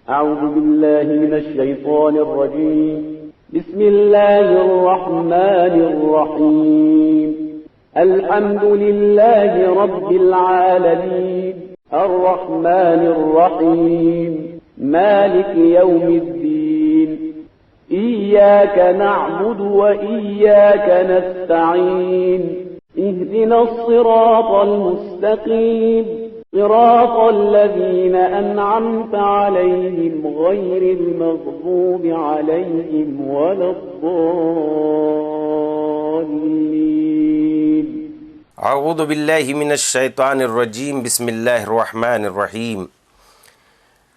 أعوذ بالله من الشيطان الرجيم. بسم الله الرحمن الرحيم. الحمد لله رب العالمين الرحمن الرحيم مالك يوم الدين. إياك نعبد وإياك نستعين. اهدنا الصراط المستقيم صراط الذين أنعمت عليهم غير المغضوب عليهم ولا الضالين. اعوذ باللہ من الشیطان الرجیم. بسم اللہ الرحمن الرحیم.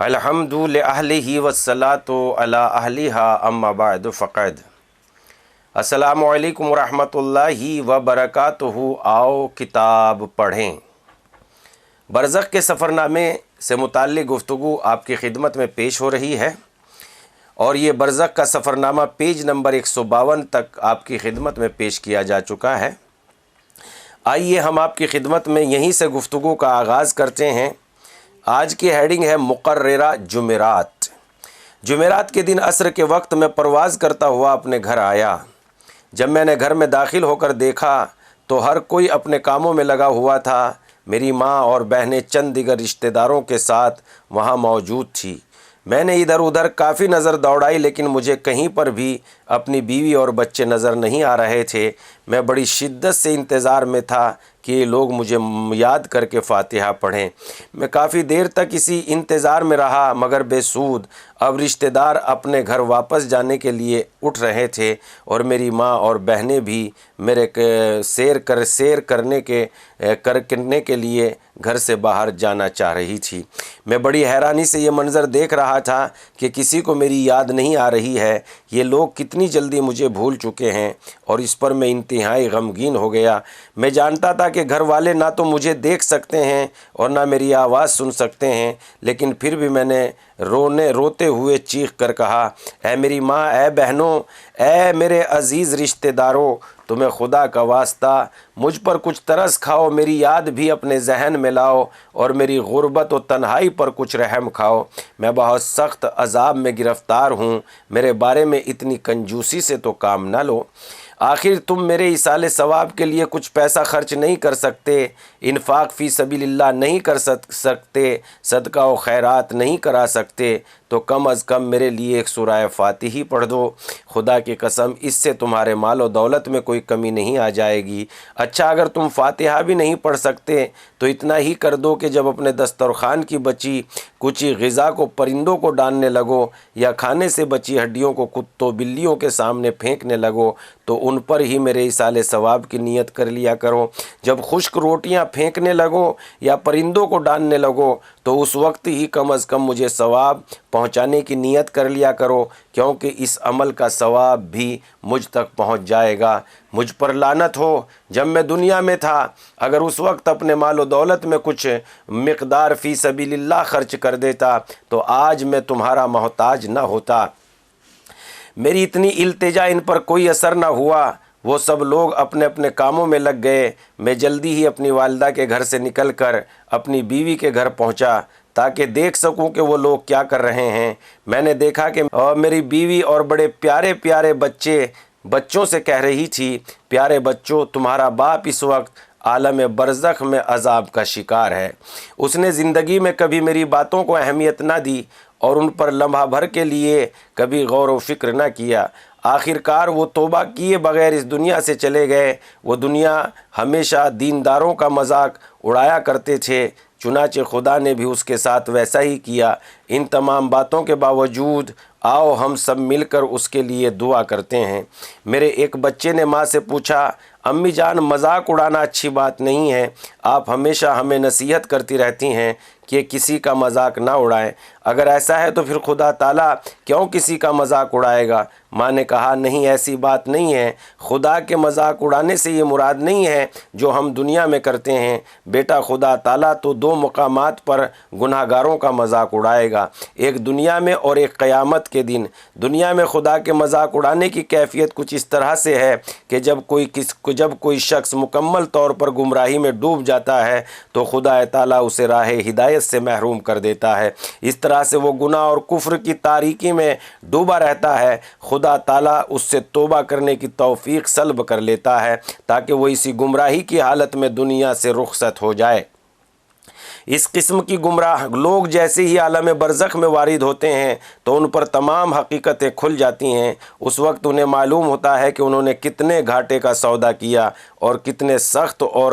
الحمد لأہلہ والصلاة علی اہلہا اما بعد فقد. السلام علیکم ورحمۃ اللہ وبرکاتہ. آؤ کتاب پڑھیں. برزخ کے سفر نامے سے متعلق گفتگو آپ کی خدمت میں پیش ہو رہی ہے، اور یہ برزخ کا سفر نامہ پیج نمبر 152 تک آپ کی خدمت میں پیش کیا جا چکا ہے. آئیے ہم آپ کی خدمت میں یہیں سے گفتگو کا آغاز کرتے ہیں. آج کی ہیڈنگ ہے مقررہ جمعرات. جمعرات کے دن عصر کے وقت میں پرواز کرتا ہوا اپنے گھر آیا. جب میں نے گھر میں داخل ہو کر دیکھا تو ہر کوئی اپنے کاموں میں لگا ہوا تھا. میری ماں اور بہنیں چند دیگر رشتہ داروں کے ساتھ وہاں موجود تھی. میں نے ادھر ادھر کافی نظر دوڑائی، لیکن مجھے کہیں پر بھی اپنی بیوی اور بچے نظر نہیں آ رہے تھے. میں بڑی شدت سے انتظار میں تھا کہ یہ لوگ مجھے یاد کر کے فاتحہ پڑھیں. میں کافی دیر تک اسی انتظار میں رہا، مگر بے سود. اب رشتہ دار اپنے گھر واپس جانے کے لیے اٹھ رہے تھے، اور میری ماں اور بہنیں بھی میرے سیر کرنے کے لیے گھر سے باہر جانا چاہ رہی تھی. میں بڑی حیرانی سے یہ منظر دیکھ رہا تھا کہ کسی کو میری یاد نہیں آ رہی ہے. یہ لوگ کتنی جلدی مجھے بھول چکے ہیں، اور اس پر میں انتہائی غمگین ہو گیا. میں جانتا تھا کہ گھر والے نہ تو مجھے دیکھ سکتے ہیں اور نہ میری آواز سن سکتے ہیں، لیکن پھر بھی میں نے روتے ہوئے چیخ کر کہا، اے میری ماں، اے بہنوں، اے میرے عزیز رشتہ داروں، تمہیں خدا کا واسطہ مجھ پر کچھ ترس کھاؤ. میری یاد بھی اپنے ذہن میں لاؤ اور میری غربت و تنہائی پر کچھ رحم کھاؤ. میں بہت سخت عذاب میں گرفتار ہوں. میرے بارے میں اتنی کنجوسی سے تو کام نہ لو. آخر تم میرے ایصال ثواب کے لیے کچھ پیسہ خرچ نہیں کر سکتے، انفاق فی سبیل اللہ نہیں کر سکتے، صدقہ و خیرات نہیں کرا سکتے، تو کم از کم میرے لیے ایک سورہ فاتحی پڑھ دو. خدا کی قسم اس سے تمہارے مال و دولت میں کوئی کمی نہیں آ جائے گی. اچھا، اگر تم فاتحہ بھی نہیں پڑھ سکتے تو اتنا ہی کر دو کہ جب اپنے دسترخوان کی بچی کچی غذا کو پرندوں کو ڈالنے لگو، یا کھانے سے بچی ہڈیوں کو کتوں بلیوں کے سامنے پھینکنے لگو، تو ان پر ہی میرے ایصال ثواب کی نیت کر لیا کرو. جب خشک روٹیاں پھینکنے لگو یا پرندوں کو ڈالنے لگو تو اس وقت ہی کم از کم مجھے ثواب پہنچانے کی نیت کر لیا کرو، کیونکہ اس عمل کا ثواب بھی مجھ تک پہنچ جائے گا. مجھ پر لعنت ہو، جب میں دنیا میں تھا اگر اس وقت اپنے مال و دولت میں کچھ مقدار فی سبیل اللہ خرچ کر دیتا تو آج میں تمہارا محتاج نہ ہوتا. میری اتنی التجا ان پر کوئی اثر نہ ہوا. وہ سب لوگ اپنے اپنے کاموں میں لگ گئے. میں جلدی ہی اپنی والدہ کے گھر سے نکل کر اپنی بیوی کے گھر پہنچا تاکہ دیکھ سکوں کہ وہ لوگ کیا کر رہے ہیں. میں نے دیکھا کہ میری بیوی اور بڑے پیارے پیارے بچوں سے کہہ رہی تھی، پیارے بچوں، تمہارا باپ اس وقت عالم برزخ میں عذاب کا شکار ہے. اس نے زندگی میں کبھی میری باتوں کو اہمیت نہ دی اور ان پر لمحہ بھر کے لیے کبھی غور و فکر نہ کیا. آخر کار وہ توبہ کیے بغیر اس دنیا سے چلے گئے. وہ دنیا ہمیشہ دینداروں کا مذاق اڑایا کرتے تھے، چنانچہ خدا نے بھی اس کے ساتھ ویسا ہی کیا. ان تمام باتوں کے باوجود آؤ ہم سب مل کر اس کے لیے دعا کرتے ہیں. میرے ایک بچے نے ماں سے پوچھا، امی جان، مذاق اڑانا اچھی بات نہیں ہے. آپ ہمیشہ ہمیں نصیحت کرتی رہتی ہیں کہ کسی کا مذاق نہ اڑائیں. اگر ایسا ہے تو پھر خدا تعالیٰ کیوں کسی کا مذاق اڑائے گا؟ ماں نے کہا، نہیں، ایسی بات نہیں ہے. خدا کے مذاق اڑانے سے یہ مراد نہیں ہے جو ہم دنیا میں کرتے ہیں. بیٹا، خدا تعالیٰ تو دو مقامات پر گناہ گاروں کا مذاق اڑائے گا، ایک دنیا میں اور ایک قیامت کے دن. دنیا میں خدا کے مذاق اڑانے کی کیفیت کچھ اس طرح سے ہے کہ جب کوئی شخص مکمل طور پر گمراہی میں ڈوب جاتا ہے تو خدا تعالیٰ اسے راہ ہدایت سے محروم کر دیتا ہے۔ اس طرح سے وہ گناہ اور کفر کی تاریکی میں ڈوبا رہتا ہے۔ خدا تعالیٰ اس سے توبہ کرنے کی توفیق سلب کر لیتا ہے تاکہ وہ اسی گمراہی کی حالت میں دنیا سے رخصت ہو جائے۔ اس قسم کی گمراہ لوگ جیسے ہی عالم برزخ میں وارد ہوتے ہیں تو ان پر تمام حقیقتیں کھل جاتی ہیں۔ اس وقت انہیں معلوم ہوتا ہے کہ انہوں نے کتنے گھاٹے کا سودا کیا اور کتنے سخت اور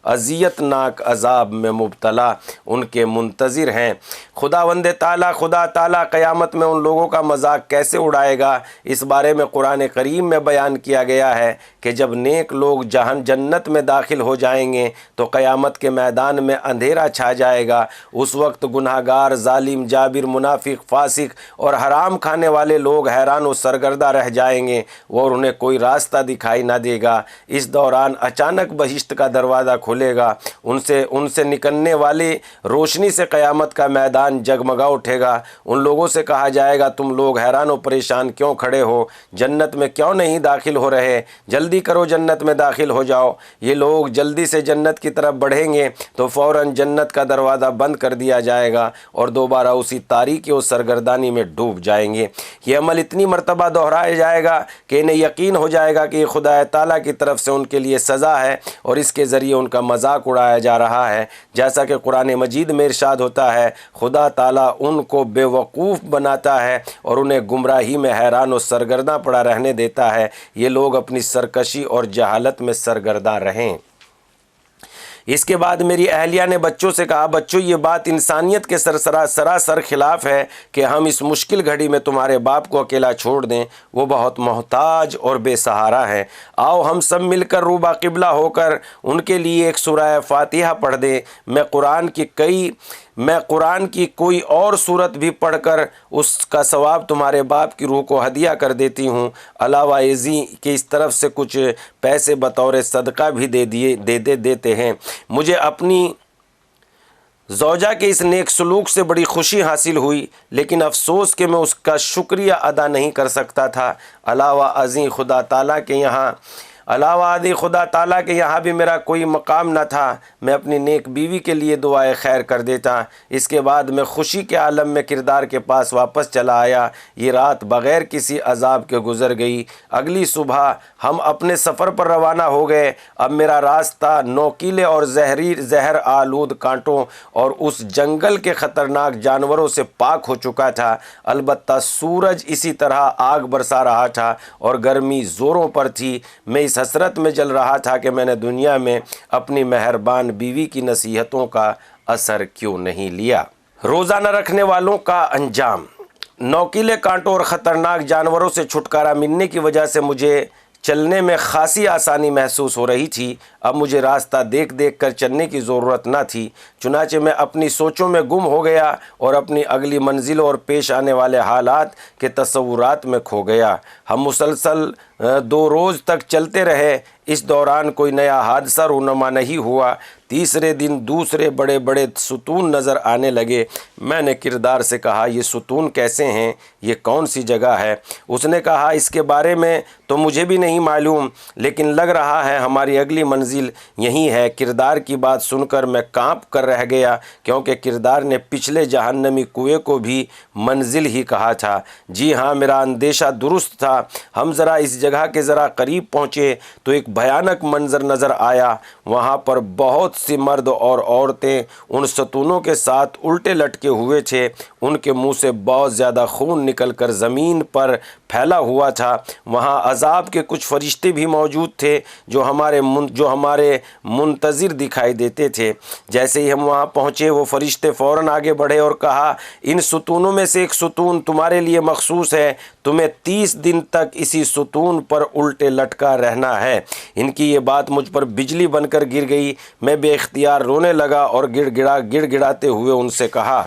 اذیت ناک عذاب میں مبتلا ان کے منتظر ہیں۔ خدا تعالیٰ قیامت میں ان لوگوں کا مذاق کیسے اڑائے گا، اس بارے میں قرآن کریم میں بیان کیا گیا ہے کہ جب نیک لوگ جنت میں داخل ہو جائیں گے تو قیامت کے میدان میں اندھیرا چھا جائے گا۔ اس وقت گناہگار، ظالم، جابر، منافق، فاسق اور حرام کھانے والے لوگ حیران و سرگردہ رہ جائیں گے اور انہیں کوئی راستہ دکھائی نہ دے گا۔ اس دوران اچانک بہشت کا دروازہ کھلے گا، ان سے نکلنے والی روشنی سے قیامت کا میدان جگمگا اٹھے گا۔ ان لوگوں سے کہا جائے گا، تم لوگ حیران و پریشان کیوں کھڑے ہو؟ جنت میں کیوں نہیں داخل ہو رہے؟ جلدی کرو، جنت میں داخل ہو جاؤ۔ یہ لوگ جلدی سے جنت کی طرف بڑھیں گے تو فوراً جنت کا دروازہ بند کر دیا جائے گا اور دوبارہ اسی تاریکی اور سرگردانی میں ڈوب جائیں گے۔ یہ عمل اتنی مرتبہ دہرایا جائے گا کہ انہیں یقین ہو جائے گا کہ یہ خدا تعالیٰ کی طرف سے ان کے لیے سزا ہے اور اس کے ذریعے ان کا مذاق اڑایا جا رہا ہے۔ جیسا کہ قرآن مجید میں ارشاد ہوتا ہے، خدا تعالیٰ ان کو بے وقوف بناتا ہے اور انہیں گمراہی میں حیران و سرگرداں پڑا رہنے دیتا ہے۔ یہ لوگ اپنی سرکشی اور جہالت میں سرگرداں رہیں۔ اس کے بعد میری اہلیہ نے بچوں سے کہا، بچوں یہ بات انسانیت کے سراسر خلاف ہے کہ ہم اس مشکل گھڑی میں تمہارے باپ کو اکیلا چھوڑ دیں، وہ بہت محتاج اور بے سہارا ہے۔ آؤ ہم سب مل کر روبہ قبلہ ہو کر ان کے لیے ایک سورہ فاتحہ پڑھ دیں۔ میں قرآن کی کوئی اور صورت بھی پڑھ کر اس کا ثواب تمہارے باپ کی روح کو ہدیہ کر دیتی ہوں۔ علاوہ ازیں کہ اس طرف سے کچھ پیسے بطور صدقہ بھی دیتے ہیں۔ مجھے اپنی زوجہ کے اس نیک سلوک سے بڑی خوشی حاصل ہوئی، لیکن افسوس کہ میں اس کا شکریہ ادا نہیں کر سکتا تھا۔ علاوہ ازیں خدا تعالیٰ کے یہاں بھی میرا کوئی مقام نہ تھا۔ میں اپنی نیک بیوی کے لیے دعائے خیر کر دیتا۔ اس کے بعد میں خوشی کے عالم میں کردار کے پاس واپس چلا آیا۔ یہ رات بغیر کسی عذاب کے گزر گئی۔ اگلی صبح ہم اپنے سفر پر روانہ ہو گئے۔ اب میرا راستہ نوکیلے اور زہر آلود کانٹوں اور اس جنگل کے خطرناک جانوروں سے پاک ہو چکا تھا۔ البتہ سورج اسی طرح آگ برسا رہا تھا اور گرمی زوروں پر تھی۔ میں اس حسرت میں جل رہا تھا کہ میں نے دنیا میں اپنی مہربان بیوی کی نصیحتوں کا اثر کیوں نہیں لیا۔ روزہ نہ رکھنے والوں کا انجام۔ نوکیلے کانٹوں اور خطرناک جانوروں سے چھٹکارا ملنے کی وجہ سے مجھے چلنے میں خاصی آسانی محسوس ہو رہی تھی۔ اب مجھے راستہ دیکھ کر چلنے کی ضرورت نہ تھی۔ چنانچہ میں اپنی سوچوں میں گم ہو گیا اور اپنی اگلی منزلوں اور پیش آنے والے حالات کے تصورات میں کھو گیا۔ ہم مسلسل 2 روز تک چلتے رہے۔ اس دوران کوئی نیا حادثہ رونما نہیں ہوا۔ تیسرے دن دوسرے بڑے بڑے ستون نظر آنے لگے۔ میں نے کردار سے کہا، یہ ستون کیسے ہیں؟ یہ کون سی جگہ ہے؟ اس نے کہا، اس کے بارے میں تو مجھے بھی نہیں معلوم، لیکن لگ رہا ہے ہماری اگلی منزل یہی ہے۔ کردار کی بات سن کر میں کانپ کر رہ گیا، کیونکہ کردار نے پچھلے جہنمی کنویں کو بھی منزل ہی کہا تھا۔ جی ہاں، میرا اندیشہ درست تھا۔ ہم ذرا اس جگہ کے قریب پہنچے تو ایک بھیانک منظر نظر آیا۔ وہاں پر بہت سی مرد اور عورتیں ان ستونوں کے ساتھ الٹے لٹکے ہوئے تھے۔ ان کے منہ سے بہت زیادہ خون نکل کر زمین پر پھیلا ہوا تھا۔ وہاں عذاب کے کچھ فرشتے بھی موجود تھے جو ہمارے منتظر دکھائی دیتے تھے۔ جیسے ہی ہم وہاں پہنچے، وہ فرشتے فوراً آگے بڑھے اور کہا، ان ستونوں میں سے ایک ستون تمہارے لیے مخصوص ہے۔ تمہیں 30 دن تک اسی ستون پر الٹے لٹکا رہنا ہے۔ ان کی یہ بات مجھ پر بجلی بن کر گر گئی۔ میں بے اختیار رونے لگا اور گڑ گڑاتے ہوئے ان سے کہا،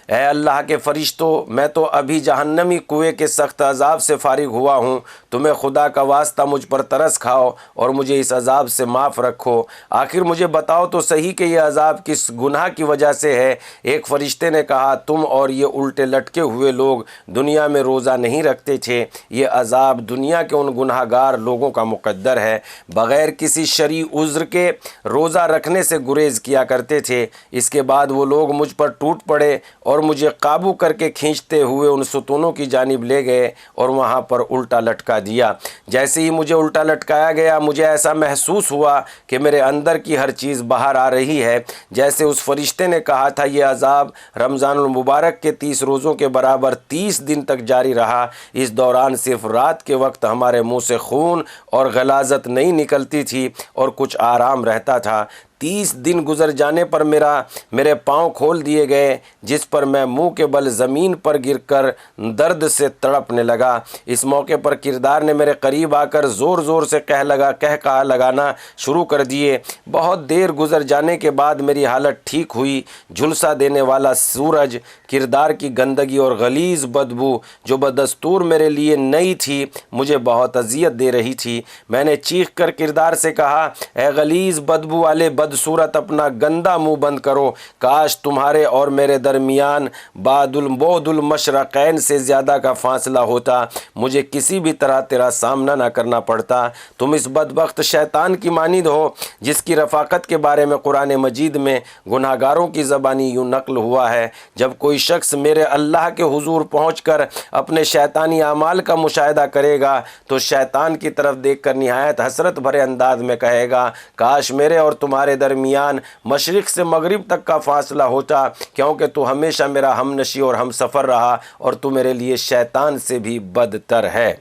اے اللہ کے فرشتوں، میں تو ابھی جہنمی کنویں کے سخت عذاب سے فارغ ہوا ہوں، تمہیں خدا کا واسطہ مجھ پر ترس کھاؤ اور مجھے اس عذاب سے معاف رکھو۔ آخر مجھے بتاؤ تو صحیح کہ یہ عذاب کس گناہ کی وجہ سے ہے؟ ایک فرشتے نے کہا، تم اور یہ الٹے لٹکے ہوئے لوگ دنیا میں روزہ نہیں رکھتے تھے، یہ عذاب دنیا کے ان گناہ گار لوگوں کا مقدر ہے، بغیر کسی شرعی عذر کے روزہ رکھنے سے گریز کیا کرتے تھے۔ اس کے بعد وہ لوگ مجھ پر ٹوٹ پڑے اور مجھے قابو کر کے کھینچتے ہوئے ان ستونوں کی جانب لے گئے اور وہاں پر الٹا لٹکا دیا۔ جیسے ہی مجھے الٹا لٹکایا گیا، مجھے ایسا محسوس ہوا کہ میرے اندر کی ہر چیز باہر آ رہی ہے۔ جیسے اس فرشتے نے کہا تھا، یہ عذاب رمضان المبارک کے 30 روزوں کے برابر 30 دن تک جاری رہا۔ اس دوران صرف رات کے وقت ہمارے منہ سے خون اور غلاظت نہیں نکلتی تھی اور کچھ آرام رہتا تھا۔ 30 دن گزر جانے پر میرے پاؤں کھول دیے گئے، جس پر میں منہ کے بل زمین پر گر کر درد سے تڑپنے لگا۔ اس موقع پر کردار نے میرے قریب آ کر زور زور سے کہا لگانا شروع کر دیے۔ بہت دیر گزر جانے کے بعد میری حالت ٹھیک ہوئی۔ جھلسا دینے والا سورج، کردار کی گندگی اور غلیظ بدبو جو بدستور میرے لیے نئی تھی، مجھے بہت اذیت دے رہی تھی۔ میں نے چیخ کر کردار سے کہا، اے غلیظ بدبو والے بدصورت، اپنا گندا منہ بند کرو۔ کاش تمہارے اور میرے درمیان بعد المشرقین سے زیادہ کا فاصلہ ہوتا، مجھے کسی بھی طرح تیرا سامنا نہ کرنا پڑتا۔ تم اس بدبخت شیطان کی مانند ہو جس کی رفاقت کے بارے میں قرآن مجید میں گناہ گاروں کی زبانی یوں نقل ہوا ہے، جب کوئی شخص میرے اللہ کے حضور پہنچ کر اپنے شیطانی اعمال کا مشاہدہ کرے گا تو شیطان کی طرف دیکھ کر نہایت حسرت بھرے انداز میں کہے گا، کاش میرے اور تمہارے درمیان مشرق سے مغرب تک کا فاصلہ ہوتا، کیونکہ تو ہمیشہ میرا ہم نشی اور ہم سفر رہا اور تو میرے لیے شیطان سے بھی بدتر ہے۔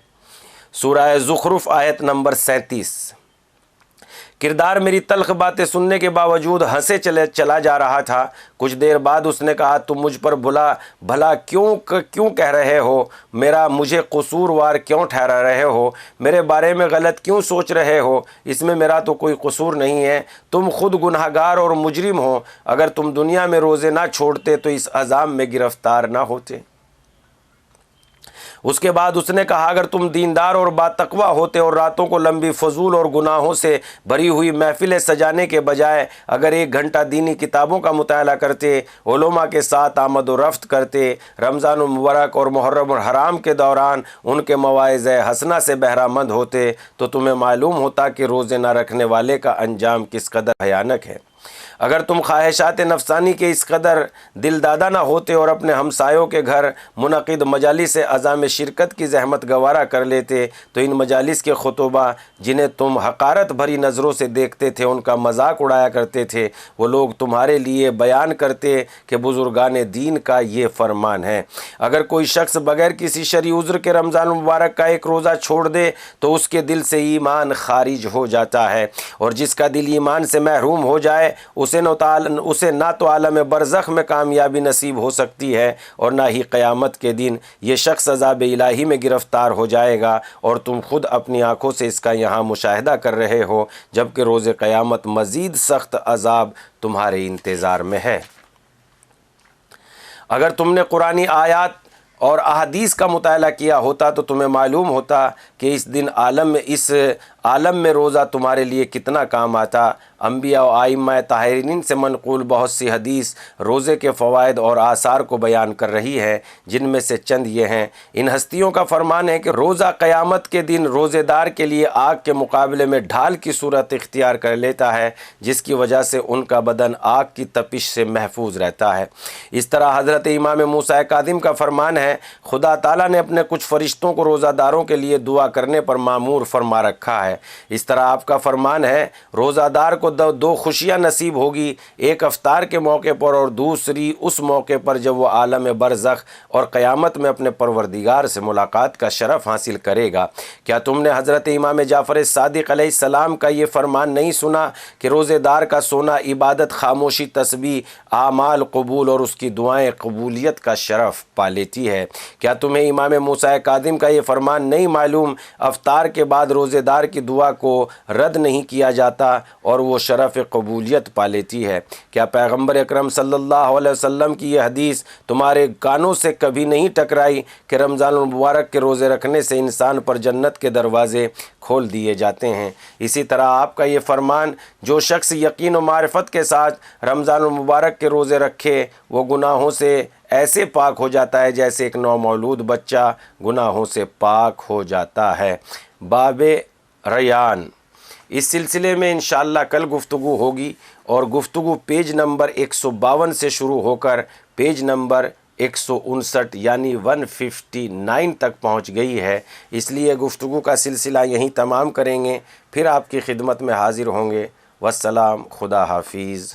سورہ زخرف آیت نمبر 37۔ کردار میری تلخ باتیں سننے کے باوجود ہنسے چلا جا رہا تھا۔ کچھ دیر بعد اس نے کہا، تم مجھ پر بھلا کیوں کہہ رہے ہو؟ مجھے قصوروار کیوں ٹھہرا رہے ہو؟ میرے بارے میں غلط کیوں سوچ رہے ہو؟ اس میں میرا تو کوئی قصور نہیں ہے، تم خود گناہ گار اور مجرم ہو۔ اگر تم دنیا میں روزے نہ چھوڑتے تو اس عذاب میں گرفتار نہ ہوتے۔ اس کے بعد اس نے کہا، اگر تم دیندار اور باتقوی ہوتے اور راتوں کو لمبی فضول اور گناہوں سے بھری ہوئی محفلیں سجانے کے بجائے اگر 1 گھنٹہ دینی کتابوں کا مطالعہ کرتے، علماء کے ساتھ آمد و رفت کرتے، رمضان المبارک اور محرم الحرام کے دوران ان کے مواعظ حسنہ سے بہرہ مند ہوتے، تو تمہیں معلوم ہوتا کہ روزے نہ رکھنے والے کا انجام کس قدر بھیانک ہے۔ اگر تم خواہشات نفسانی کے اس قدر دل دادا نہ ہوتے اور اپنے ہمسایوں کے گھر منعقد مجالس عزام شرکت کی زحمت گوارا کر لیتے تو ان مجالس کے خطبہ جنہیں تم حقارت بھری نظروں سے دیکھتے تھے، ان کا مذاق اڑایا کرتے تھے، وہ لوگ تمہارے لیے بیان کرتے کہ بزرگان دین کا یہ فرمان ہے، اگر کوئی شخص بغیر کسی شرعی عذر کے رمضان المبارک کا 1 روزہ چھوڑ دے تو اس کے دل سے ایمان خارج ہو جاتا ہے، اور جس کا دل ایمان سے محروم ہو جائے اسے نہ تو عالم برزخ میں کامیابی نصیب ہو سکتی ہے اور نہ ہی قیامت کے دن یہ شخص عذاب الہی میں گرفتار ہو جائے گا، اور تم خود اپنی آنکھوں سے اس کا یہاں مشاہدہ کر رہے ہو، جبکہ روز قیامت مزید سخت عذاب تمہارے انتظار میں ہے۔ اگر تم نے قرآنی آیات اور احادیث کا مطالعہ کیا ہوتا تو تمہیں معلوم ہوتا کہ اس عالم میں روزہ تمہارے لیے کتنا کام آتا۔ انبیاء و ائمہ طاہرین سے منقول بہت سی حدیث روزے کے فوائد اور آثار کو بیان کر رہی ہے، جن میں سے چند یہ ہیں۔ ان ہستیوں کا فرمان ہے کہ روزہ قیامت کے دن روزے دار کے لیے آگ کے مقابلے میں ڈھال کی صورت اختیار کر لیتا ہے، جس کی وجہ سے ان کا بدن آگ کی تپش سے محفوظ رہتا ہے۔ اس طرح حضرت امام موسیٰ کاظم کا فرمان ہے، خدا تعالیٰ نے اپنے کچھ فرشتوں کو روزہ داروں کے لیے دعا کرنے پر مامور فرما رکھا ہے۔ اس طرح آپ کا فرمان ہے، روزہ دار کو 2 خوشیاں نصیب ہوگی، ایک افطار کے موقع پر اور دوسری اس موقع پر جب وہ عالم برزخ اور قیامت میں اپنے پروردگار سے ملاقات کا شرف حاصل کرے گا۔ کیا تم نے حضرت امام جعفر صادق علیہ السلام کا یہ فرمان نہیں سنا کہ روزے دار کا سونا عبادت، خاموشی، تسبیح، اعمال قبول اور اس کی دعائیں قبولیت کا شرف پا لیتی ہے؟ کیا تمہیں امام موسیٰ کاظم کا یہ فرمان نہیں معلوم، افطار کے بعد روزے دار کی دعا کو رد نہیں کیا جاتا اور وہ شرف قبولیت پا لیتی ہے۔ کیا پیغمبر اکرم صلی اللہ علیہ وسلم کی یہ حدیث تمہارے کانوں سے کبھی نہیں ٹکرائی کہ رمضان المبارک کے روزے رکھنے سے انسان پر جنت کے دروازے کھول دیے جاتے ہیں؟ اسی طرح آپ کا یہ فرمان، جو شخص یقین و معرفت کے ساتھ رمضان المبارک کے روزے رکھے وہ گناہوں سے ایسے پاک ہو جاتا ہے جیسے ایک نومولود بچہ گناہوں سے پاک ہو جاتا ہے۔ باب ریان، اس سلسلے میں انشاءاللہ کل گفتگو ہوگی، اور گفتگو پیج نمبر 152 سے شروع ہو کر پیج نمبر 159 یعنی 159 تک پہنچ گئی ہے۔ اس لیے گفتگو کا سلسلہ یہیں تمام کریں گے، پھر آپ کی خدمت میں حاضر ہوں گے۔ والسلام، خدا حافظ۔